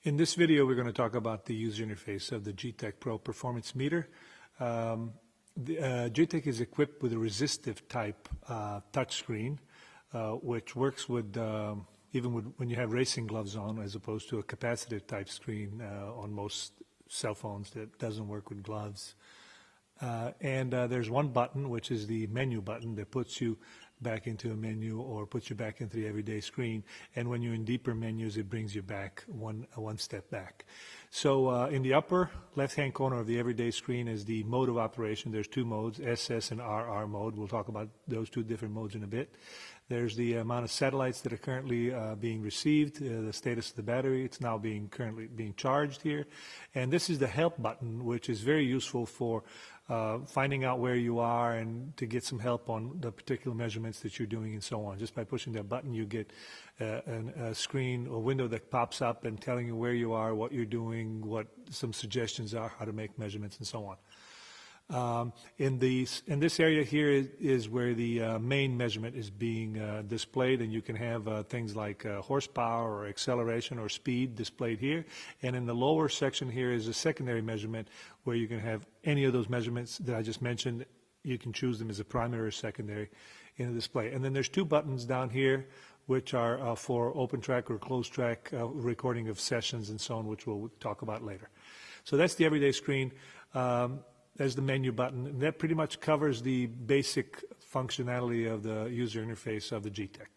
In this video, we're going to talk about the user interface of the Gtech Pro Performance Meter. Gtech is equipped with a resistive type touchscreen, which works with even when you have racing gloves on, as opposed to a capacitive type screen on most cell phones that doesn't work with gloves. There's one button, which is the menu button, that puts you back into a menu or puts you back into the everyday screen. And when you're in deeper menus, it brings you back one step back. So in the upper left-hand corner of the everyday screen is the mode of operation. There's two modes, SS and RR mode. We'll talk about those two different modes in a bit. There's the amount of satellites that are currently being received, the status of the battery. It's now currently being charged here. And this is the help button, which is very useful for finding out where you are and to get some help on the particular measurements that you're doing and so on. Just by pushing that button, you get a screen, a window that pops up and telling you where you are, what you're doing, what some suggestions are, how to make measurements and so on. In this area here is where the main measurement is being displayed, and you can have things like horsepower or acceleration or speed displayed here. And in the lower section here is a secondary measurement where you can have any of those measurements that I just mentioned. You can choose them as a primary or secondary in the display. And then there's two buttons down here which are for open track or closed track recording of sessions and so on, which we'll talk about later. So that's the everyday screen. There's the menu button, and that pretty much covers the basic functionality of the user interface of the Gtech.